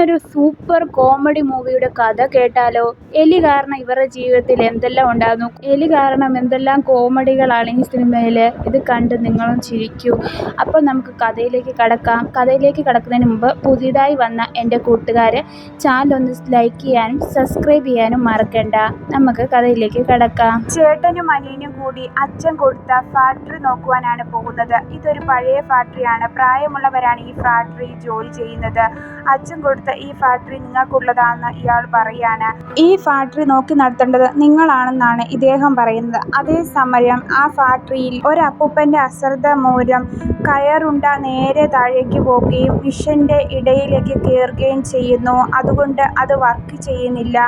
ഇന്നൊരു super comedy മൂവിയുടെ കഥ കേട്ടാലോ? എലി കാരണം ഇവരുടെ ജീവിതത്തിൽ എന്തെല്ലാം ഉണ്ടാകുന്നു, എലി കാരണം എന്തെല്ലാം കോമഡികളാണ് ഈ സിനിമയില്. ഇത് കണ്ട് നിങ്ങളും ചിരിക്കൂ. അപ്പോൾ നമുക്ക് കഥയിലേക്ക് കടക്കാം. കഥയിലേക്ക് കടക്കുന്നതിന് മുമ്പ് പുതിയതായി വന്ന എൻ്റെ കൂട്ടുകാര് ചാനൽ ഒന്ന് ലൈക്ക് ചെയ്യാനും സബ്സ്ക്രൈബ് ചെയ്യാനും മറക്കണ്ട. നമുക്ക് കഥയിലേക്ക് കടക്കാം. ചേട്ടനും അനിയനും കൂടി അച്ഛൻ കൊടുത്ത ഫാക്ടറി നോക്കുവാനാണ് പോകുന്നത്. ഇതൊരു പഴയ ഫാക്ടറിയാണ്. പ്രായമുള്ളവരാണ് ഈ ഫാക്ടറിയിൽ ജോലി ചെയ്യുന്നത്. അച്ഛൻ കൊടുത്ത ഈ ഫാക്ടറി നിങ്ങൾക്കുള്ളതാണെന്ന് ഇയാൾ പറയാണ്. ഈ ഫാക്ടറി നോക്കി നടത്തേണ്ടത് നിങ്ങളാണെന്നാണ് ഇദ്ദേഹം പറയുന്നത്. അതേസമയം ആ ഫാക്ടറിയിൽ ഒരപ്പൂപ്പന്റെ അശ്രദ്ധ മൂലം കയറുണ്ട നേരെ താഴേക്ക് പോവുകയും മിഷന്റെ ഇടയിലേക്ക് കയറുകയും ചെയ്യുന്നു. അതുകൊണ്ട് അത് വർക്ക് ചെയ്യുന്നില്ല.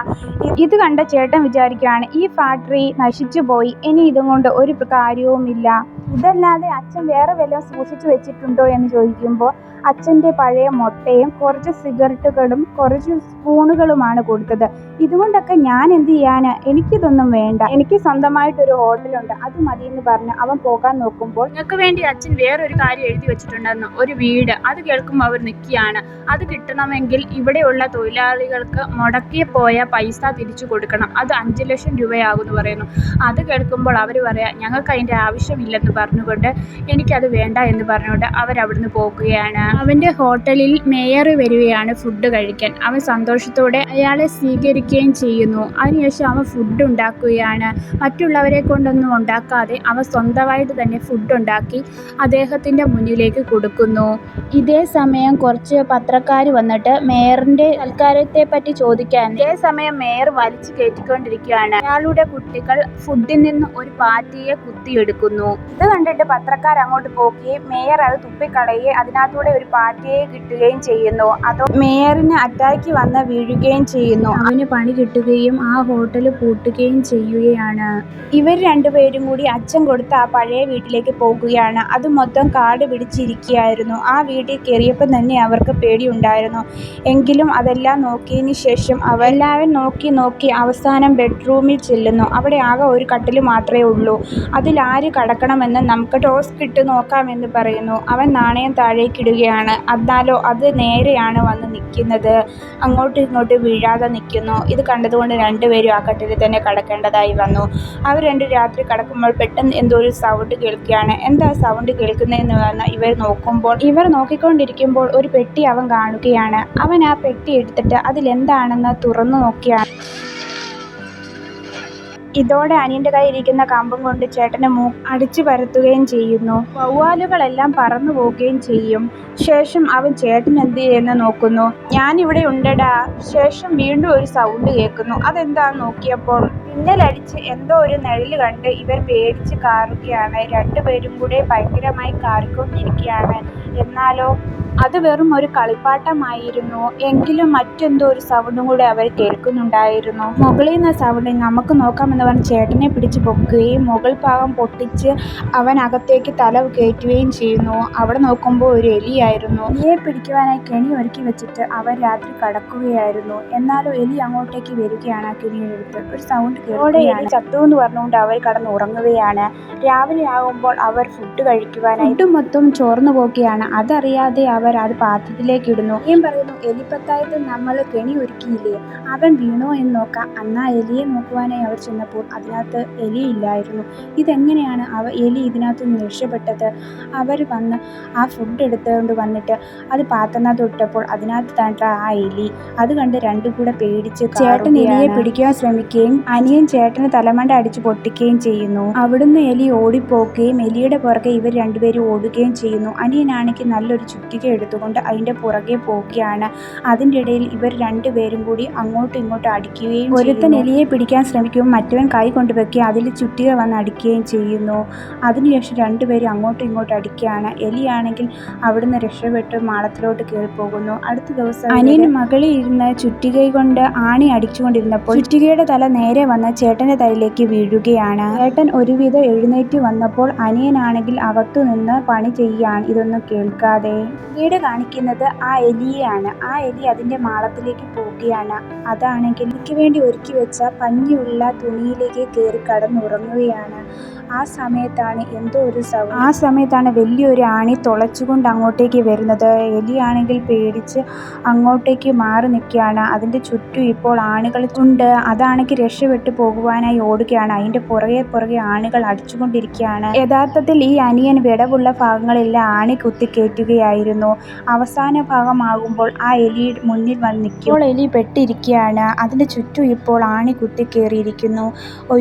ഇത് കണ്ട ചേട്ടൻ വിചാരിക്കുകയാണ്, ഈ ഫാക്ടറി നശിച്ചു പോയി, ഇനി ഇതും കൊണ്ട് ഒരു കാര്യവുമില്ല. ഇതല്ലാതെ അച്ഛൻ വേറെ വല്ലതും സൂക്ഷിച്ചു വെച്ചിട്ടുണ്ടോ എന്ന് ചോദിക്കുമ്പോൾ അച്ഛൻ്റെ പഴയ മുട്ടയും കുറച്ച് സിഗരറ്റുകളും കുറച്ച് സ്പൂണുകളുമാണ് കൊടുത്തത്. ഇതുകൊണ്ടൊക്കെ ഞാൻ എന്ത് ചെയ്യാന്, എനിക്കിതൊന്നും വേണ്ട, എനിക്ക് സ്വന്തമായിട്ടൊരു ഹോട്ടലുണ്ട്, അത് മതിയെന്ന് പറഞ്ഞ് അവൻ പോകാൻ നോക്കുമ്പോൾ നിങ്ങൾക്ക് വേണ്ടി അച്ഛൻ വേറൊരു കാര്യം എഴുതി വെച്ചിട്ടുണ്ടെന്ന്, ഒരു വീട്. അത് കേൾക്കുമ്പോൾ അവർ നിൽക്കുകയാണ്. അത് കിട്ടണമെങ്കിൽ ഇവിടെയുള്ള തൊഴിലാളികൾക്ക് മുടക്കി പോയ പൈസ തിരിച്ചു കൊടുക്കണം. അത് 5 ലക്ഷം രൂപയാകുമെന്ന് പറയുന്നു. അത് കേൾക്കുമ്പോൾ അവർ പറയാം, ഞങ്ങൾക്ക് അതിൻ്റെ ആവശ്യമില്ലെന്ന് പറഞ്ഞുകൊണ്ട് എനിക്കത് വേണ്ട എന്ന് പറഞ്ഞുകൊണ്ട് അവരവിടുന്ന് പോകുകയാണ്. അവൻ്റെ ഹോട്ടലിൽ മേയർ വരികയാണ് ഫുഡ് കഴിക്കാൻ. അവൻ സന്തോഷത്തോടെ അയാളെ സ്വീകരിക്കുകയും ചെയ്യുന്നു. അതിനുശേഷം അവൻ ഫുഡ് ഉണ്ടാക്കുകയാണ്. മറ്റുള്ളവരെ കൊണ്ടൊന്നും ഉണ്ടാക്കാതെ അവൻ സ്വന്തമായിട്ട് തന്നെ ഫുഡ് ഉണ്ടാക്കി അദ്ദേഹത്തിൻ്റെ മുന്നിലേക്ക് കൊടുക്കുന്നു. ഇതേ സമയം കുറച്ച് പത്രക്കാർ വന്നിട്ട് മേയറിൻ്റെ സൽക്കാരത്തെ പറ്റി ചോദിക്കാൻ, ഇതേ സമയം മേയർ വലിച്ചു കയറ്റിക്കൊണ്ടിരിക്കുകയാണ്. അയാളുടെ കുട്ടികൾ ഫുഡിൽ നിന്ന് ഒരു പാറ്റിയെ കുത്തിയെടുക്കുന്നു. ഇത് കണ്ടിട്ട് പത്രക്കാർ അങ്ങോട്ട് പോവുകയും മേയർ അത് തുപ്പിക്കളയുകയും അതിനകത്തൂടെ ഒരു പാറ്റിയെ കിട്ടുകയും ചെയ്യുന്നു. അതോ മേയറിന് അറ്റാക്ക് വന്ന് വീഴുകയും ചെയ്യുന്നു. അവന് പണി കിട്ടുകയും ആ ഹോട്ടൽ പൂട്ടുകയും ചെയ്യുകയാണ്. ഇവർ രണ്ടുപേരും കൂടി അച്ഛൻ കൊടുത്ത ആ പഴയ വീട്ടിലേക്ക് പോകുകയാണ്. അത് മൊത്തം കാട് പിടിച്ചിരിക്കുകയായിരുന്നു. ആ വീട്ടിൽ കയറിയപ്പോൾ തന്നെ അവർക്ക് പേടിയുണ്ടായിരുന്നു. എങ്കിലും അതെല്ലാം നോക്കിയതിന് ശേഷം അവരെല്ലാവരും നോക്കി അവസാനം ബെഡ്റൂമിൽ ചെല്ലുന്നു. അവിടെ ആകെ ഒരു കട്ടിൽ മാത്രമേ ഉള്ളൂ. അതിൽ ആര് കടക്കണമെന്ന് നമുക്ക് ടോസ് ഇട്ട് നോക്കാമെന്ന് പറയുന്നു. അവൻ നാണയം താഴേക്കിടുകയാണ്. എന്നാലോ അത് നേരെയാണ് വന്ന് നിൽക്കുന്നത്. അങ്ങോട്ടും ഇങ്ങോട്ടും വീഴാതെ നിൽക്കുന്നു. ഇത് കണ്ടതുകൊണ്ട് രണ്ടുപേരും ആ കട്ടിലിൽ തന്നെ കടക്കേണ്ടതായി വന്നു. അവർ രണ്ട് രാത്രി കടക്കുമ്പോൾ പെട്ടെന്ന് എന്തോ ഒരു സൗണ്ട് കേൾക്കുകയാണ്. എന്താ സൗണ്ട് കേൾക്കുന്നതെന്ന് പറഞ്ഞ് ഇവർ നോക്കുമ്പോൾ, ഇവർ നോക്കിക്കൊണ്ടിരിക്കുമ്പോൾ ഒരു പെട്ടി അവൻ കാണുകയാണ്. അവൻ ആ പെട്ടി എടുത്തിട്ട് അതിലെന്താണെന്ന് തുറന്നു നോക്കിയാണ്. ഇതോടെ അനിയൻ്റെ കയ്യിലിരിക്കുന്ന കമ്പും കൊണ്ട് ചേട്ടൻ്റെ മൂക്ക് അടിച്ചു പരത്തുകയും ചെയ്യുന്നു. വവ്വാലുകളെല്ലാം പറന്നു പോവുകയും ചെയ്യും. ശേഷം അവൻ ചേട്ടൻ എന്ത് ചെയ്യുമെന്ന് നോക്കുന്നു. ഞാനിവിടെ ഉണ്ടടാ. ശേഷം വീണ്ടും ഒരു സൗണ്ട് കേൾക്കുന്നു. അതെന്താന്ന് നോക്കിയപ്പോൾ മിന്നലടിച്ച് എന്തോ ഒരു നിഴല് കണ്ട് ഇവർ പേടിച്ച് കാറുകയാണ്. രണ്ടുപേരും കൂടെ ഭയങ്കരമായി കാറിക്കൊണ്ടിരിക്കുകയാണ്. എന്നാലോ അത് വെറും ഒരു കളിപ്പാട്ടമായിരുന്നു. എങ്കിലും മറ്റെന്തോ ഒരു സൗണ്ടും കൂടെ അവർ കേൾക്കുന്നുണ്ടായിരുന്നു. മുകളിൽ നിന്ന് സൗണ്ട്, നമുക്ക് നോക്കാമെന്ന് പറഞ്ഞ് ചേട്ടനെ പിടിച്ച് പൊക്കുകയും മുകൾ ഭാഗം പൊട്ടിച്ച് അവൻ അകത്തേക്ക് തല കയറ്റുകയും ചെയ്യുന്നു. അവിടെ നോക്കുമ്പോൾ ഒരു എലിയായിരുന്നു. എലിയെ പിടിക്കുവാനായി കെണി ഒരുക്കി വെച്ചിട്ട് അവർ രാത്രി കടക്കുകയായിരുന്നു. എന്നാലും എലി അങ്ങോട്ടേക്ക് വരികയാണ്. ആ കെണിയെടുത്ത് ഒരു സൗണ്ട് കേൾക്കുകയാണ്. ചത്തു എന്ന് പറഞ്ഞുകൊണ്ട് അവർ കടന്ന് ഉറങ്ങുകയാണ്. രാവിലെ ആകുമ്പോൾ അവർ ഫുഡ് കഴിക്കുവാനായി മൊത്തം ചോർന്നു പോവുകയാണ്. അതറിയാതെ അവർ അത് പാത്രത്തിലേക്ക് ഇടുന്നു. പറയുന്നു, എലിപ്പത്തായത്തിൽ നമ്മൾ കെണി ഒരുക്കിയില്ലേ, അവൻ വീണോ എന്ന് നോക്കാം. അന്നാ എലിയെ നോക്കുവാനായി അവർ ചെന്നപ്പോൾ അതിനകത്ത് എലിയില്ലായിരുന്നു. ഇതെങ്ങനെയാണ് എലി ഇതിനകത്ത് നിന്ന് രക്ഷപ്പെട്ടത്? അവർ വന്ന് ആ ഫുഡ് എടുത്തുകൊണ്ട് വന്നിട്ട് അത് പാത്രത്തിനകത്ത് ഇട്ടപ്പോൾ അതിനകത്ത് താണ്ട ആ എലി. അത് കണ്ട് രണ്ടും കൂടെ പേടിച്ച് ചേട്ടൻ എലിയെ പിടിക്കാൻ ശ്രമിക്കുകയും അനിയൻ ചേട്ടന് തലമണ്ട അടിച്ച് പൊട്ടിക്കുകയും ചെയ്യുന്നു. അവിടുന്ന് എലി ഓടിപ്പോവുകയും എലിയുടെ പുറകെ ഇവർ രണ്ടുപേരും ഓടുകയും ചെയ്യുന്നു. അനിയനാണെങ്കിൽ നല്ലൊരു ചുറ്റിക എടുത്തുകൊണ്ട് അതിൻ്റെ പുറകെ പോവുകയാണ്. അതിൻ്റെ ഇടയിൽ ഇവർ രണ്ടുപേരും കൂടി അങ്ങോട്ടും ഇങ്ങോട്ടും അടിക്കുകയും ഒരുത്തൻ എലിയെ പിടിക്കാൻ ശ്രമിക്കുകയും മറ്റവൻ കൈ കൊണ്ടുവയ്ക്കുകയും അതിൽ ചുറ്റിക വന്ന് അടിക്കുകയും ചെയ്യുന്നു. അതിനുശേഷം രണ്ടുപേരും അങ്ങോട്ടും ഇങ്ങോട്ടും അടിക്കുകയാണ്. എലിയാണെങ്കിൽ അവിടുന്ന് രക്ഷപ്പെട്ട് മാളത്തിലോട്ട് കയറിപ്പോകുന്നു. അടുത്ത ദിവസം അനിയൻ മകളിൽ ഇരുന്ന് ചുറ്റിക കൊണ്ട് ആണി അടിച്ചുകൊണ്ടിരുന്നപ്പോൾ ചുറ്റികയുടെ തല നേരെ വന്ന് ചേട്ടൻ്റെ തലയിലേക്ക് വീഴുകയാണ്. ചേട്ടൻ ഒരുവിധം എഴുന്നേറ്റ് വന്നപ്പോൾ അനിയനാണെങ്കിൽ അകത്തു നിന്ന് പണി ചെയ്യുകയാണ്. ഇതൊന്നും കേൾക്കാതെ പിന്നീട് കാണിക്കുന്നത് ആ എലിയെയാണ്. ആ എലി അതിൻ്റെ മാളത്തിലേക്ക് പോവുകയാണ്. അതാണെങ്കിൽ എനിക്ക് വേണ്ടി ഒരുക്കി വെച്ച പഞ്ഞിയുള്ള തുണിയിലേക്ക് കയറി കടന്നുറങ്ങുകയാണ്. ആ സമയത്താണ് എന്തോ ഒരു ആ സമയത്താണ് വലിയൊരു ആണി തുളച്ചുകൊണ്ട് അങ്ങോട്ടേക്ക് വരുന്നത്. എലിയാണെങ്കിൽ പേടിച്ച് അങ്ങോട്ടേക്ക് മാറി നിൽക്കുകയാണ്. അതിൻ്റെ ചുറ്റും ഇപ്പോൾ ആണികൾ ഉണ്ട്. അതാണെങ്കിൽ രക്ഷപ്പെട്ടു പോകുവാനായി ഓടുകയാണ്. അതിൻ്റെ പുറകെ ആണികൾ അടിച്ചുകൊണ്ടിരിക്കുകയാണ്. യഥാർത്ഥത്തിൽ ഈ അനിയൻ വിടവുള്ള ഭാഗങ്ങളെല്ലാം ആണി കുത്തിക്കയറ്റുകയായിരുന്നു. അവസാന ഭാഗമാകുമ്പോൾ ആ എലി മുന്നിൽ വന്ന് നിൽക്കും. ഇപ്പോൾ എലി പെട്ടിരിക്കുകയാണ്. അതിൻ്റെ ചുറ്റും ഇപ്പോൾ ആണി കുത്തിക്കേറിയിരിക്കുന്നു.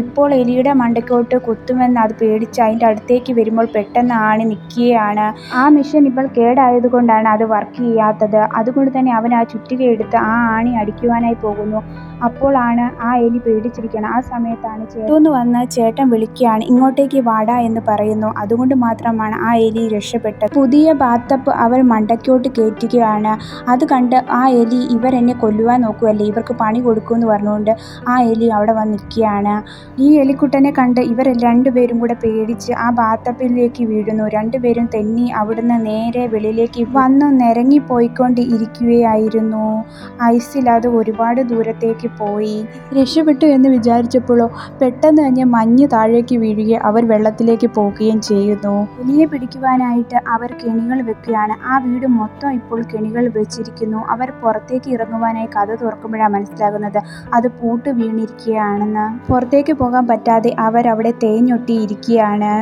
ഇപ്പോൾ എലിയുടെ മണ്ടയ്ക്കോട്ട് കുത്തുമെന്ന് അത് പേടിച്ച് അതിൻ്റെ അടുത്തേക്ക് വരുമ്പോൾ പെട്ടെന്ന് ആണി നിൽക്കുകയാണ്. ആ മെഷീൻ ഇപ്പോൾ കേടായതുകൊണ്ടാണ് അത് വർക്ക് ചെയ്യാത്തത്. അതുകൊണ്ട് തന്നെ അവൻ ആ ചുറ്റിക എടുത്ത് ആ ആണി അടിക്കുവാനായി പോകുന്നു. അപ്പോഴാണ് ആ എലി പേടിച്ചിരിക്കുകയാണ്. ആ സമയത്താണ് ചേട്ടൻ വന്ന് ചേട്ടൻ വിളിക്കുകയാണ്, ഇങ്ങോട്ടേക്ക് വാടാ എന്ന് പറയുന്നു. അതുകൊണ്ട് മാത്രമാണ് ആ എലി രക്ഷപ്പെട്ടത്. പുതിയ ബാത്തപ്പ് അവർ മണ്ടയ്ക്കോട്ട് കയറ്റുകയാണ്. അത് കണ്ട് ആ എലി ഇവരെന്നെ കൊല്ലുവാൻ നോക്കുമല്ലേ, ഇവർക്ക് പണി കൊടുക്കുമെന്ന് പറഞ്ഞുകൊണ്ട് ആ എലി അവിടെ വന്ന് നിൽക്കുകയാണ്. ഈ എലിക്കുട്ടനെ കണ്ട് ഇവർ രണ്ടുപേരും കൂടെ പേടിച്ച് ആ ബാത്തപ്പിലേക്ക് വീഴുന്നു. രണ്ടുപേരും തെന്നി അവിടുന്ന് നേരെ വെളിയിലേക്ക് വന്നു നിരങ്ങിപ്പോയിക്കൊണ്ട് ഇരിക്കുകയായിരുന്നു. ഐസിൽ അത് ഒരുപാട് ദൂരത്തേക്ക് പോയി. രക്ഷപ്പെട്ടു എന്ന് വിചാരിച്ചപ്പോഴോ പെട്ടെന്ന് തന്നെ മഞ്ഞ് താഴേക്ക് വീഴുകയും അവർ വെള്ളത്തിലേക്ക് പോകുകയും ചെയ്യുന്നു. എലിയെ പിടിക്കുവാനായിട്ട് അവർ കെണികൾ വെക്കുകയാണ്. ആ വീട് മൊത്തം ഇപ്പോൾ കെണികൾ വെച്ചിരിക്കുന്നു. അവർ പുറത്തേക്ക് ഇറങ്ങുവാനായി കഥ തുറക്കുമ്പോഴാണ് മനസ്സിലാകുന്നത് അത് പൂട്ട് വീണിരിക്കുകയാണെന്ന്. പുറത്തേക്ക് പോകാൻ പറ്റാതെ അവർ അവിടെ തേഞ്ഞൊട്ടിയിരിക്കുകയാണ്.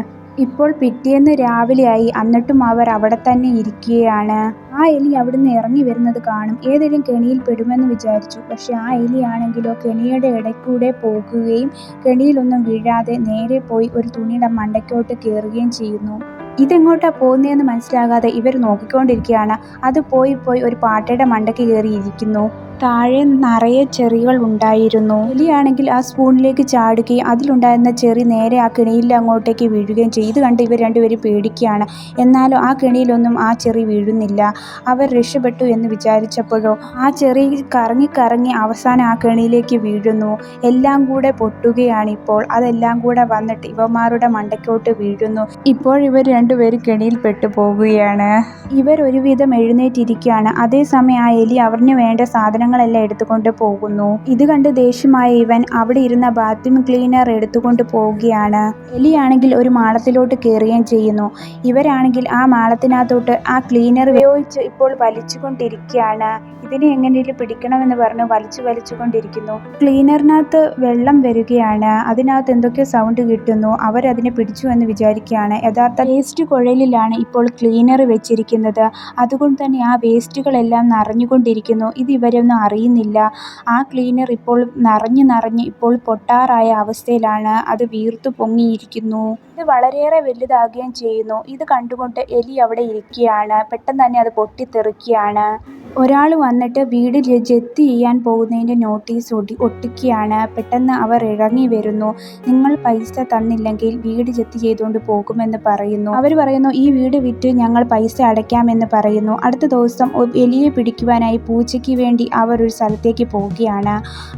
ഇപ്പോൾ പിറ്റേന്ന് രാവിലെയായി. എന്നിട്ടും അവർ അവിടെ തന്നെ ഇരിക്കുകയാണ്. ആ എലി അവിടുന്ന് ഇറങ്ങി വരുന്നത് കാണും. ഏതെങ്കിലും കെണിയിൽ പെടുമെന്ന് വിചാരിച്ചു. പക്ഷെ ആ എലിയാണെങ്കിലോ കെണിയുടെ ഇടയ്ക്കൂടെ പോകുകയും കെണിയിലൊന്നും വീഴാതെ നേരെ പോയി ഒരു തുണിയുടെ മണ്ടയ്ക്കോട്ട് കയറുകയും ചെയ്യുന്നു. ഇതെങ്ങോട്ടാണ് പോകുന്നതെന്ന് മനസ്സിലാകാതെ ഇവർ നോക്കിക്കൊണ്ടിരിക്കുകയാണ്. അത് പോയി ഒരു പാട്ടയുടെ മണ്ടയ്ക്ക് കയറിയിരിക്കുന്നു. താഴെ നിറയെ ചെറികൾ ഉണ്ടായിരുന്നു. എലിയാണെങ്കിൽ ആ സ്പൂണിലേക്ക് ചാടുകയും അതിലുണ്ടായിരുന്ന ചെറി നേരെ ആ കെണിയിൽ അങ്ങോട്ടേക്ക് വീഴുകയും ചെയ്യും. ഇത് കണ്ട് ഇവർ രണ്ടുപേരും പേടിക്കുകയാണ്. എന്നാലും ആ കെണിയിലൊന്നും ആ ചെറി വീഴുന്നില്ല. അവർ രക്ഷപ്പെട്ടു എന്ന് വിചാരിച്ചപ്പോഴോ ആ ചെറി കറങ്ങി അവസാനം ആ കെണിയിലേക്ക് വീഴുന്നു. എല്ലാം കൂടെ പൊട്ടുകയാണ്. ഇപ്പോൾ അതെല്ലാം കൂടെ വന്നിട്ട് ഇവന്മാരുടെ മണ്ടയ്ക്കോട്ട് വീഴുന്നു. ഇപ്പോൾ ഇവർ രണ്ടുപേരും കെണിയിൽ പെട്ടു പോവുകയാണ്. ഇവർ ഒരുവിധം എഴുന്നേറ്റിരിക്കുകയാണ്. അതേസമയം ആ എലി അവന് വേണ്ട സാധനങ്ങളെല്ലാം എടുത്തുകൊണ്ട് പോകുന്നു. ഇത് കണ്ട് ദേഷ്യമായ ഇവൻ അവിടെ ഇരുന്ന ബാത്റൂം ക്ലീനർ എടുത്തുകൊണ്ട് പോവുകയാണ്. എലിയാണെങ്കിൽ ഒരു മാളത്തിലോട്ട് കയറുകയും ചെയ്യുന്നു. ഇവരാണെങ്കിൽ ആ മാളത്തിനകത്തോട്ട് ആ ക്ലീനർ ഉപയോഗിച്ച് ഇപ്പോൾ വലിച്ചുകൊണ്ടിരിക്കുകയാണ്. ഇതിനെ എങ്ങനെയും പിടിക്കണമെന്ന് പറഞ്ഞ് വലിച്ചുകൊണ്ടിരിക്കുന്നു. ക്ലീനറിനകത്ത് വെള്ളം വരികയാണ്. അതിനകത്ത് എന്തൊക്കെയോ സൗണ്ട് കിട്ടുന്നു. അവരതിനെ പിടിച്ചു എന്ന് വിചാരിക്കുകയാണ്. യഥാർത്ഥ വേസ്റ്റ് കുഴലിലാണ് ഇപ്പോൾ ക്ലീനർ വെച്ചിരിക്കുന്നത്. അതുകൊണ്ട് തന്നെ ആ വേസ്റ്റുകളെല്ലാം നിറഞ്ഞുകൊണ്ടിരിക്കുന്നു. ഇത് ഇവരൊന്നും അറിയുന്നില്ല. ആ ക്ലീനർ ഇപ്പോൾ നിറഞ്ഞ് ഇപ്പോൾ പൊട്ടാറായ അവസ്ഥയിലാണ്. അത് വീർത്തു പൊങ്ങിയിരിക്കുന്നു. ഇത് വളരെയേറെ വലുതാകുകയും ചെയ്യുന്നു. ഇത് കണ്ടുകൊണ്ട് എലി അവിടെ ഇരിക്കുകയാണ്. പെട്ടെന്ന് തന്നെ അത് പൊട്ടിത്തെറിക്കുകയാണ്. ഒരാൾ വന്നിട്ട് വീട് ജപ്തി ചെയ്യാൻ പോകുന്നതിൻ്റെ നോട്ടീസ് ഒട്ടിക്കുകയാണ്. പെട്ടെന്ന് അവർ ഇറങ്ങി വരുന്നു. നിങ്ങൾ പൈസ തന്നില്ലെങ്കിൽ വീട് ജപ്തി ചെയ്തുകൊണ്ട് പോകുമെന്ന് പറയുന്നു. അവർ പറയുന്നു ഈ വീട് വിറ്റ് ഞങ്ങൾ പൈസ അടയ്ക്കാമെന്ന് പറയുന്നു. അടുത്ത ദിവസം എലിയെ പിടിക്കുവാനായി പൂച്ചയ്ക്ക് വേണ്ടി അവർ ഒരു സ്ഥലത്തേക്ക് പോവുകയാണ്.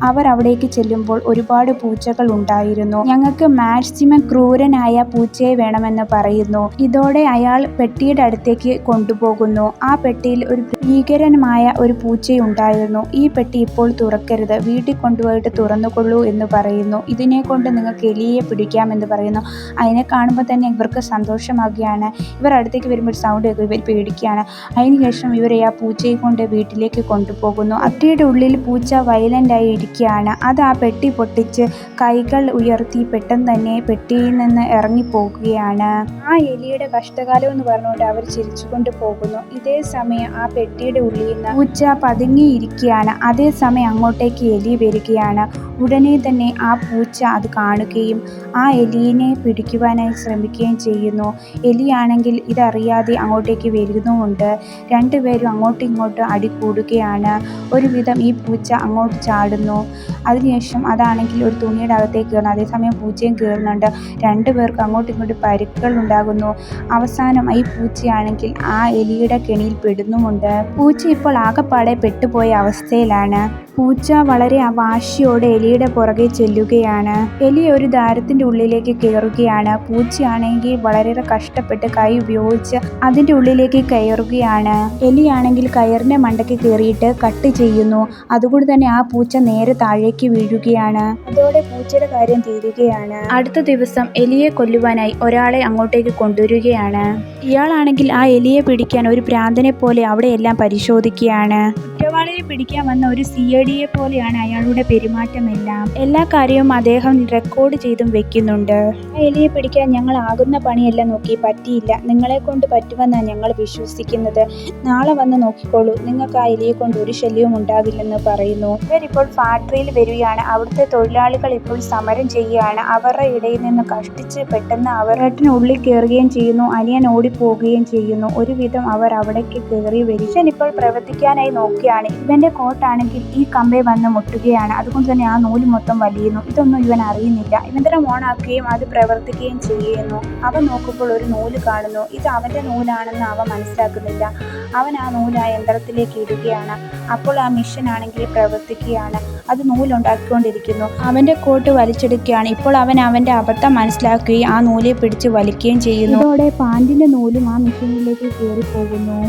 അവർ അവിടേക്ക് ചെല്ലുമ്പോൾ ഒരുപാട് പൂച്ചകൾ ഉണ്ടായിരുന്നു. ഞങ്ങൾക്ക് മാക്സിമം ക്രൂരനായ പൂച്ചയെ വേണമെന്ന് പറയുന്നു. ഇതോടെ അയാൾ പെട്ടിയുടെ അടുത്തേക്ക് കൊണ്ടുപോകുന്നു. ആ പെട്ടിയിൽ ഒരു ഭീകരമായ ഒരു പൂച്ചയുണ്ടായിരുന്നു. ഈ പെട്ടി ഇപ്പോൾ തുറക്കരുത്, വീട്ടിൽ കൊണ്ടുപോയിട്ട് തുറന്നുകൊള്ളൂ എന്ന് പറയുന്നു. ഇതിനെ കൊണ്ട് നിങ്ങൾക്ക് എലിയെ പിടിക്കാമെന്ന് പറയുന്നു. അതിനെ കാണുമ്പോൾ തന്നെ ഇവർക്ക് സന്തോഷമാകുകയാണ്. ഇവർ അടുത്തേക്ക് വരുമ്പോൾ സൗണ്ട് കേൾക്കും. ഇവർ പേടിക്കുകയാണ്. അതിനുശേഷം ഇവരെ ആ പൂച്ചയെ കൊണ്ട് വീട്ടിലേക്ക് കൊണ്ടുപോകുന്നു. പെട്ടിയുടെ ഉള്ളിൽ പൂച്ച വയലൻ്റായി ഇരിക്കുകയാണ്. അത് ആ പെട്ടി പൊട്ടിച്ച് കൈകൾ ഉയർത്തി പെട്ടെന്ന് തന്നെ പെട്ടിയിൽ നിന്ന് ഇറങ്ങിപ്പോകുകയാണ്. ആ എലിയുടെ കഷ്ടകാലം എന്ന് പറഞ്ഞുകൊണ്ട് അവർ ചിരിച്ചുകൊണ്ട് പോകുന്നു. ഇതേ സമയം ആ പെട്ടിയുടെ ഉള്ളിൽ നിന്ന് പൂച്ച പതുങ്ങിയിരിക്കുകയാണ്. അതേസമയം അങ്ങോട്ടേക്ക് എലി വരികയാണ്. ഉടനെ തന്നെ ആ പൂച്ച അത് കാണുകയും ആ എലിയെ പിടിക്കുവാനായി ശ്രമിക്കുകയും ചെയ്യുന്നു. എലിയാണെങ്കിൽ ഇതറിയാതെ അങ്ങോട്ടേക്ക് വരുന്നുമുണ്ട്. രണ്ടുപേരും അങ്ങോട്ടും ഇങ്ങോട്ടും അടികൂടുകയാണ്. ഒരുവിധം ഈ പൂച്ച അങ്ങോട്ട് ചാടുന്നു. അതിനുശേഷം അതാണെങ്കിൽ ഒരു തുണിയുടെ അകത്തേക്ക് കയറുന്നു. അതേസമയം പൂച്ചയും കയറുന്നുണ്ട്. രണ്ടുപേർക്ക് അങ്ങോട്ടും ഇങ്ങോട്ടും പരിക്കുകൾ ഉണ്ടാകുന്നു. അവസാനം ഈ പൂച്ചയാണെങ്കിൽ ആ എലിയുടെ കെണിയിൽ പെടുന്നുമുണ്ട്. പൂച്ച ഇപ്പോൾ ആകെപ്പാടെ പെട്ടുപോയ അവസ്ഥയിലാണ്. പൂച്ച വളരെ വാശിയോടെ എലിയുടെ പുറകെ ചെല്ലുകയാണ്. എലി ഒരു ദ്വാരത്തിന്റെ ഉള്ളിലേക്ക് കയറുകയാണ്. പൂച്ചയാണെങ്കിൽ വളരെ കഷ്ടപ്പെട്ട് കൈ ഉപയോഗിച്ച് അതിന്റെ ഉള്ളിലേക്ക് കയറുകയാണ്. എലിയാണെങ്കിൽ കയറിന്റെ മണ്ടയ്ക്ക് കയറിയിട്ട് കട്ട് ചെയ്യുന്നു. അതുകൊണ്ട് തന്നെ ആ പൂച്ച നേരെ താഴേക്ക് വീഴുകയാണ്. അതോടെ പൂച്ചയുടെ കാര്യം തീരുകയാണ്. അടുത്ത ദിവസം എലിയെ കൊല്ലുവാനായി ഒരാളെ അങ്ങോട്ടേക്ക് കൊണ്ടുവരികയാണ്. ഇയാളാണെങ്കിൽ ആ എലിയെ പിടിക്കാൻ ഒരു ഭ്രാന്തനെ പോലെ അവിടെയെല്ലാം പരിശോധിക്കുകയാണ്. കുറ്റവാളിയെ പിടിക്കാൻ വന്ന ഒരു CIDയെ പോലെയാണ് അയാളുടെ പെരുമാറ്റമെല്ലാം. എല്ലാ കാര്യവും അദ്ദേഹം റെക്കോർഡ് ചെയ്തും വെക്കുന്നുണ്ട്. ആ എലിയെ പിടിക്കാൻ ഞങ്ങൾ ആകുന്ന പണിയെല്ലാം നോക്കി, പറ്റിയില്ല. നിങ്ങളെ കൊണ്ട് പറ്റുമെന്നാണ് ഞങ്ങൾ വിശ്വസിക്കുന്നത്. നാളെ വന്ന് നോക്കിക്കോളൂ, നിങ്ങൾക്ക് ആ എലിയെ കൊണ്ട് ഒരു ശല്യവും ഉണ്ടാകില്ലെന്ന് പറയുന്നു. ഇവരിപ്പോൾ ഫാക്ടറിയിൽ വരികയാണ്. അവിടുത്തെ തൊഴിലാളികൾ ഇപ്പോൾ സമരം ചെയ്യുകയാണ്. അവരുടെ ഇടയിൽ നിന്ന് കഷ്ടിച്ച് പെട്ടെന്ന് അവർ ഉള്ളിൽ കയറുകയും ചെയ്യുന്നു. അനിയൻ ഓടിപ്പോവുകയും ചെയ്യുന്നു. ഒരുവിധം അവർ അവിടേക്ക് കയറി വരും. ഇപ്പോൾ പ്രവർത്തിക്കാനായി നോക്കുകയാണ്. ഇവന്റെ കോട്ടാണെങ്കിൽ ഈ കമ്പെ വന്ന് മുട്ടുകയാണ്. അതുകൊണ്ട് തന്നെ ആ നൂല് മൊത്തം വലിയുന്നു. ഇതൊന്നും ഇവൻ അറിയുന്നില്ല. യന്ത്രം ഓണാക്കുകയും അത് പ്രവർത്തിക്കുകയും ചെയ്യുന്നു. അവൻ നോക്കുമ്പോൾ ഒരു നൂല് കാണുന്നു. ഇത് അവന്റെ നൂലാണെന്ന് അവൻ മനസ്സിലാക്കുന്നില്ല. അവൻ ആ നൂല് ആ യന്ത്രത്തിലേക്ക് ഇടുകയാണ്. അപ്പോൾ ആ മിഷൻ ആണെങ്കിൽ പ്രവർത്തിക്കുകയാണ്. അത് നൂലുണ്ടാക്കിക്കൊണ്ടിരിക്കുന്നു. അവന്റെ കോട്ട് വലിച്ചെടുക്കുകയാണ്. ഇപ്പോൾ അവൻ അവന്റെ അബദ്ധം മനസ്സിലാക്കുകയും ആ നൂലെ പിടിച്ച് വലിക്കുകയും ചെയ്യുന്നു. ഇതോടെ പാന്റിന്റെ നൂലും ആ മിഷനിലേക്ക് കയറി പോകുന്നു.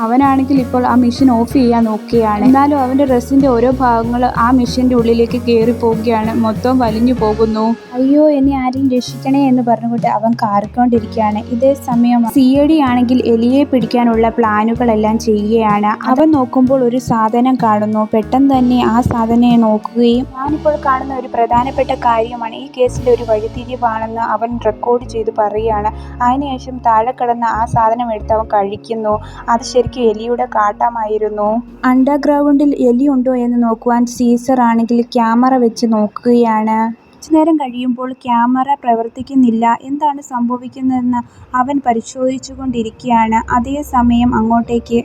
അവനാണെങ്കിൽ ഇപ്പോൾ ആ മെഷീൻ ഓഫ് ചെയ്യാൻ നോക്കുകയാണ്. എന്നാലും അവൻ്റെ ഡ്രസ്സിൻ്റെ ഓരോ ഭാഗങ്ങൾ ആ മെഷീൻ്റെ ഉള്ളിലേക്ക് കയറി പോവുകയാണ്. മൊത്തം വലിഞ്ഞു പോകുന്നു. അയ്യോ, എന്നെ ആരെയും രക്ഷിക്കണേ എന്ന് പറഞ്ഞുകൊണ്ട് അവൻ കാറിക്കൊണ്ടിരിക്കുകയാണ്. ഇതേ സമയം CID ആണെങ്കിൽ എലിയെ പിടിക്കാനുള്ള പ്ലാനുകളെല്ലാം ചെയ്യുകയാണ്. അവൻ നോക്കുമ്പോൾ ഒരു സാധനം കാണുന്നു. പെട്ടെന്ന് തന്നെ ആ സാധനം നോക്കുകയും ഞാനിപ്പോൾ കാണുന്ന ഒരു പ്രധാനപ്പെട്ട കാര്യമാണ്, ഈ കേസിൽ ഒരു വഴിത്തിരിവാണെന്ന് അവൻ റെക്കോർഡ് ചെയ്ത് പറയുകയാണ്. അതിനുശേഷം താഴെ കിടന്ന ആ സാധനം എടുത്ത് അവൻ കഴിക്കുന്നു. അത് ശരിക്കും എലിയുടെ കാട്ടമായിരുന്നു. അണ്ടർഗ്രൗണ്ടിൽ എലി ഉണ്ടോ എന്ന് നോക്കുവാൻ സീസർ ആണെങ്കിൽ ക്യാമറ വെച്ച് നോക്കുകയാണ്. കുറച്ചു നേരം കഴിയുമ്പോൾ ക്യാമറ പ്രവർത്തിക്കുന്നില്ല. എന്താണ് സംഭവിക്കുന്നതെന്ന് അവൻ പരിശോധിച്ചു കൊണ്ടിരിക്കുകയാണ്. അതേസമയം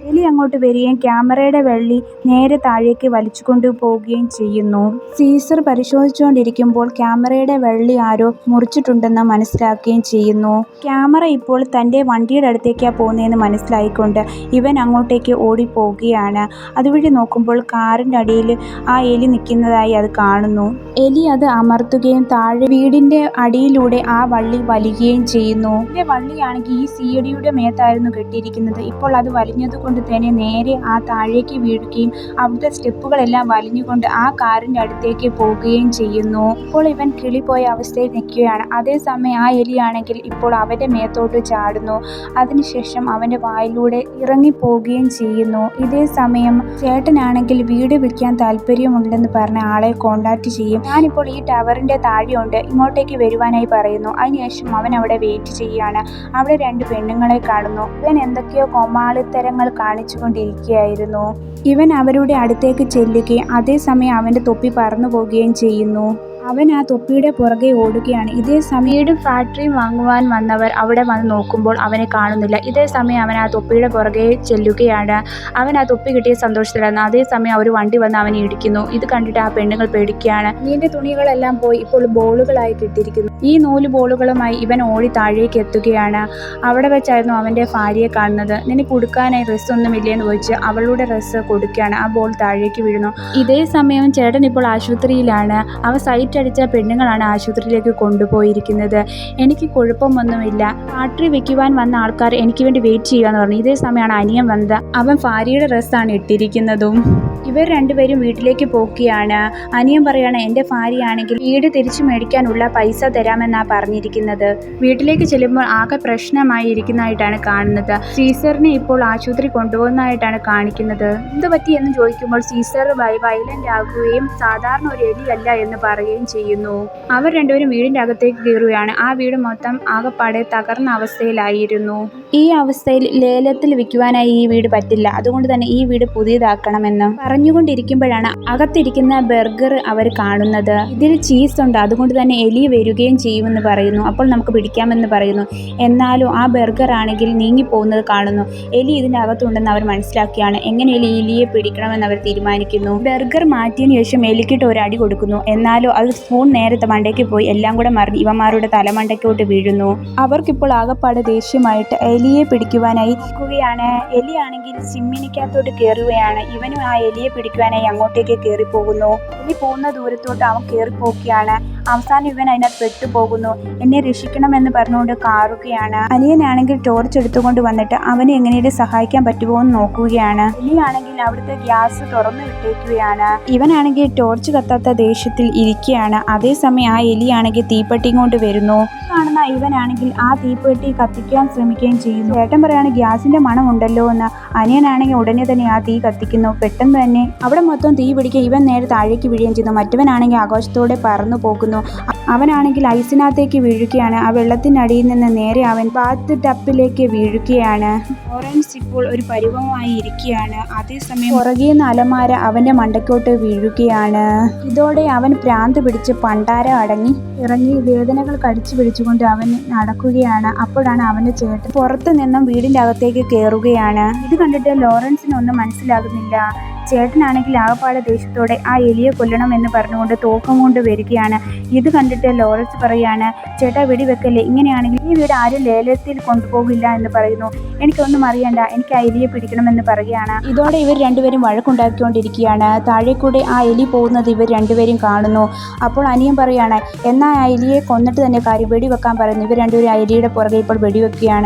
എലി അങ്ങോട്ട് വരികയും ക്യാമറയുടെ വെള്ളി നേരെ താഴേക്ക് വലിച്ചു കൊണ്ടുപോവുകയും ചെയ്യുന്നു. സീസർ പരിശോധിച്ചുകൊണ്ടിരിക്കുമ്പോൾ ക്യാമറയുടെ വെള്ളി ആരോ മുറിച്ചിട്ടുണ്ടെന്ന് മനസ്സിലാക്കുകയും ചെയ്യുന്നു. ക്യാമറ ഇപ്പോൾ തൻ്റെ വണ്ടിയുടെ അടുത്തേക്കാണ് പോകുന്നതെന്ന് മനസ്സിലായിക്കൊണ്ട് ഇവൻ അങ്ങോട്ടേക്ക് ഓടിപ്പോവുകയാണ്. അതുവഴി നോക്കുമ്പോൾ കാറിൻ്റെ അടിയിൽ ആ എലി നിൽക്കുന്നതായി അത് കാണുന്നു. എലി അത് അമർത്തുകയും താഴെ വീടിന്റെ അടിയിലൂടെ ആ വള്ളി വലിയുകയും ചെയ്യുന്നു. ഇതിന്റെ വള്ളിയാണെങ്കിൽ ഈ CIDയുടെ മേത്തായിരുന്നു കെട്ടിയിരിക്കുന്നത്. ഇപ്പോൾ അത് വലിഞ്ഞതുകൊണ്ട് തന്നെ നേരെ ആ താഴേക്ക് വീഴുകയും അവിടുത്തെ സ്റ്റെപ്പുകളെല്ലാം വലിഞ്ഞുകൊണ്ട് ആ കാറിന്റെ അടുത്തേക്ക് പോവുകയും ചെയ്യുന്നു. ഇപ്പോൾ ഇവൻ കിളിപോയ അവസ്ഥയിൽ നിൽക്കുകയാണ്. അതേസമയം ആ എലിയാണെങ്കിൽ ഇപ്പോൾ അവന്റെ മേത്തോട്ട് ചാടുന്നു. അതിനുശേഷം അവന്റെ വായിലൂടെ ഇറങ്ങിപ്പോവുകയും ചെയ്യുന്നു. ഇതേ സമയം ചേട്ടനാണെങ്കിൽ വീട് വിൽക്കാൻ താല്പര്യമുണ്ടെന്ന് പറഞ്ഞ ആളെ കോണ്ടാക്ട് ചെയ്യും. ഞാനിപ്പോൾ ഈ ടവറിന്റെ താഴെയുണ്ട്, ഇങ്ങോട്ടേക്ക് വരുവാനായി പറയുന്നു. അതിനുശേഷം അവൻ അവിടെ വെയിറ്റ് ചെയ്യുകയാണ്. അവിടെ 2 പെണ്ണുങ്ങളെ കാണുന്നു. ഇവൻ എന്തൊക്കെയോ കോമാളിത്തരങ്ങൾ കാണിച്ചു കൊണ്ടിരിക്കുകയായിരുന്നു. ഇവൻ അവരുടെ അടുത്തേക്ക് ചെല്ലുകയും അതേസമയം അവന്റെ തൊപ്പി പറന്നു പോവുകയും ചെയ്യുന്നു. അവൻ ആ തൊപ്പിയുടെ പുറകെ ഓടുകയാണ്. ഇതേ സമയം ഫാക്ടറിയും വാങ്ങുവാൻ വന്നവർ അവിടെ വന്ന് നോക്കുമ്പോൾ അവനെ കാണുന്നില്ല. ഇതേ സമയം അവൻ ആ തൊപ്പിയുടെ പുറകെ ചെല്ലുകയാണ്. അവൻ ആ തൊപ്പി കിട്ടിയ സന്തോഷത്തിലായിരുന്നു. അതേസമയം ഒരു വണ്ടി വന്ന് അവനെ ഇടിക്കുന്നു. ഇത് കണ്ടിട്ട് ആ പെണ്ണുങ്ങൾ പേടിക്കുകയാണ്. നീന്റെ തുണികളെല്ലാം പോയി ഇപ്പോൾ ബോളുകളായി കിട്ടിയിരിക്കുന്നു. ഈ 4 ബോളുകളുമായി ഇവൻ ഓടി താഴേക്ക് എത്തുകയാണ്. അവിടെ വെച്ചായിരുന്നു അവൻ്റെ ഭാര്യയെ കാണുന്നത്. നിനക്ക് ഉടുക്കാനായി ഡ്രസ്സൊന്നുമില്ലേന്ന് ചോദിച്ച് അവളുടെ ഡ്രസ്സ് കൊടുക്കുകയാണ്. ആ ബോൾ താഴേക്ക് വീഴുന്നു. ഇതേ സമയം ചേട്ടൻ ഇപ്പോൾ ആശുപത്രിയിലാണ്. അവൻ സൈറ്റ് അടിച്ച പെണ്ണുങ്ങളാണ് ആശുപത്രിയിലേക്ക് കൊണ്ടുപോയിരിക്കുന്നത്. എനിക്ക് കുഴപ്പമൊന്നുമില്ല, ഫാക്ടറി വെക്കുവാൻ വന്ന ആൾക്കാർ എനിക്ക് വേണ്ടി വെയിറ്റ് ചെയ്യുകയെന്ന് പറഞ്ഞു. ഇതേ സമയമാണ് അനിയൻ വന്നത്. അവൻ ഭാര്യയുടെ ഡ്രസ്സാണ് ഇട്ടിരിക്കുന്നതും. ഇവർ 2 പേരും വീട്ടിലേക്ക് പോവുകയാണ്. അനിയൻ പറയാണ്, എൻ്റെ ഭാര്യയാണെങ്കിൽ വീട് തിരിച്ചു മേടിക്കാനുള്ള പൈസ തരാമെന്നാണ് പറഞ്ഞിരിക്കുന്നത്. വീട്ടിലേക്ക് ചെല്ലുമ്പോൾ ആകെ പ്രശ്നമായി ഇരിക്കുന്നതായിട്ടാണ് കാണുന്നത്. സീസറിനെ ഇപ്പോൾ ആശുപത്രി കൊണ്ടുപോകുന്നതായിട്ടാണ് കാണിക്കുന്നത്. എന്ത് പറ്റി എന്ന് ചോദിക്കുമ്പോൾ സീസർ വയലന്റ് ആകുകയും സാധാരണ ഒരു എലിയല്ല എന്ന് പറയുകയും ചെയ്യുന്നു. അവർ 2 പേരും വീടിൻ്റെ അകത്തേക്ക് കയറുകയാണ്. ആ വീട് മൊത്തം ആകെപ്പാടെ തകർന്ന അവസ്ഥയിലായിരുന്നു. ഈ അവസ്ഥയിൽ ലേലത്തിൽ വിൽക്കുവാനായി ഈ വീട് പറ്റില്ല, അതുകൊണ്ട് തന്നെ ഈ വീട് പുതിയതാക്കണമെന്ന് പറഞ്ഞുകൊണ്ടിരിക്കുമ്പോഴാണ് അകത്തിരിക്കുന്ന ബർഗർ അവർ കാണുന്നത്. ഇതിൽ ചീസ് ഉണ്ട്, അതുകൊണ്ട് തന്നെ എലി വരികയും ചെയ്യുമെന്ന് പറയുന്നു. അപ്പോൾ നമുക്ക് പിടിക്കാമെന്ന് പറയുന്നു. എന്നാലും ആ ബർഗർ ആണെങ്കിൽ നീങ്ങിപ്പോകുന്നത് കാണുന്നു. എലി ഇതിൻ്റെ അകത്തുണ്ടെന്ന് അവർ മനസ്സിലാക്കിയാണ് എങ്ങനെയും എലിയെ പിടിക്കണമെന്ന് അവർ തീരുമാനിക്കുന്നു. ബർഗർ മാറ്റിയതിനു ശേഷം എലിക്കിട്ട് ഒരു അടി കൊടുക്കുന്നു. എന്നാലും അത് സ്പൂൺ നേരത്തെ മണ്ടയ്ക്ക് പോയി എല്ലാം കൂടെ മറിഞ്ഞ് ഇവന്മാരുടെ തലമണ്ടയ്ക്കോട്ട് വീഴുന്നു. അവർക്കിപ്പോൾ ആകപ്പാടെ ദേഷ്യമായിട്ട് എലിയെ പിടിക്കുവാനായി നോക്കുകയാണ്. എലിയാണെങ്കിൽ ചിമ്മിനിക്കകത്തോട്ട് കയറുകയാണ്. ഇവനും ആ എലിയെ പിടിക്കുവാനായി അങ്ങോട്ടേക്ക് കയറിപ്പോകുന്നു. എലി പോകുന്ന ദൂരത്തോട്ട് അവൻ കയറിപ്പോക്കുകയാണ്. അവസാനം ഇവൻ അതിനകത്ത് പെട്ടുപോകുന്നു. എന്നെ രക്ഷിക്കണമെന്ന് പറഞ്ഞുകൊണ്ട് കാറുകയാണ്. അനിയനാണെങ്കിൽ ടോർച്ച് എടുത്തുകൊണ്ട് വന്നിട്ട് അവനെ എങ്ങനെയും സഹായിക്കാൻ പറ്റുമോ എന്ന് നോക്കുകയാണ്. എലിയാണെങ്കിൽ അവിടുത്തെ ഗ്യാസ് തുറന്നു വിട്ടേക്കുകയാണ്. ഇവനാണെങ്കിൽ ടോർച്ച് കത്താത്ത ദേഷ്യത്തിൽ ഇരിക്കുകയാണ്. അതേസമയം ആ എലിയാണെങ്കിൽ തീപ്പെട്ടിയും കൊണ്ട് വരുന്നു. കാണുന്ന ഇവനാണെങ്കിൽ ആ തീപ്പെട്ടി കത്തിക്കാൻ ശ്രമിക്കുകയും ചെയ്യുന്നു. ചേട്ടൻ പറയാണ് ഗ്യാസിന്റെ മണം ഉണ്ടല്ലോ എന്ന്. അനിയനാണെങ്കിൽ ഉടനെ തന്നെ ആ തീ കത്തിക്കുന്നു. പെട്ടെന്ന് തന്നെ അവിടെ മൊത്തം തീ പിടിക്കുക. ഇവൻ നേരെ താഴേക്ക് വീഴുകയും ചെയ്യുന്നു. മറ്റവനാണെങ്കിൽ ആഘോഷത്തോടെ പറന്നു പോകുന്നു. അവനാണെങ്കിൽ ഐസിനകത്തേക്ക് വീഴുകയാണ്. ആ വെള്ളത്തിനടിയിൽ നിന്ന് നേരെ അവൻ ബാത്ത് ടപ്പിലേക്ക് വീഴുകയാണ്. ലോറൻസ് ഇപ്പോൾ ഒരു പരിവമായി ഇരിക്കുകയാണ്. അതേസമയം പുറകേന്ന് അലമാര അവന്റെ മണ്ടയ്ക്കോട്ട് വീഴുകയാണ്. ഇതോടെ അവൻ ഭ്രാന്ത് പിടിച്ച് പണ്ടാര അടങ്ങി ഇറങ്ങി വേദനകൾ കടിച്ചു പിടിച്ചുകൊണ്ട് അവൻ നടക്കുകയാണ്. അപ്പോഴാണ് അവന്റെ ചേട്ടൻ പുറത്തു നിന്നും വീടിന്റെ അകത്തേക്ക് കയറുകയാണ്. ഇത് കണ്ടിട്ട് ലോറൻസിനൊന്നും മനസ്സിലാകുന്നില്ല. ചേട്ടനാണെങ്കിൽ ആകപ്പാടെ ദേഷ്യത്തോടെ ആ എലിയെ കൊല്ലണം എന്ന് പറഞ്ഞുകൊണ്ട് തോക്കം കൊണ്ട് വരികയാണ്. ഇത് കണ്ടിട്ട് ലോറൻസ് പറയാണ് ചേട്ടാ വെടിവെക്കല്ലേ, ഇങ്ങനെയാണെങ്കിൽ ഈ വീട് ആരും ലേലത്തിൽ കൊണ്ടുപോകില്ല എന്ന് പറയുന്നു. എനിക്കൊന്നും അറിയണ്ട, എനിക്ക് ആ എലിയെ പിടിക്കണമെന്ന് പറയുകയാണ്. ഇതോടെ ഇവർ രണ്ടുപേരും വഴക്കുണ്ടാക്കിക്കൊണ്ടിരിക്കുകയാണ്. താഴെ കൂടെ ആ എലി പോകുന്നത് ഇവർ രണ്ടുപേരും കാണുന്നു. അപ്പോൾ അനിയൻ പറയാണ് എന്നാൽ ആ എലിയെ കൊന്നിട്ട് തന്നെ കാര്യം, വെടിവെക്കാൻ പറയുന്നു. ഇവർ രണ്ടുപേരും ആ എലിയുടെ പുറകെ ഇപ്പോൾ വെടിവെക്കുകയാണ്.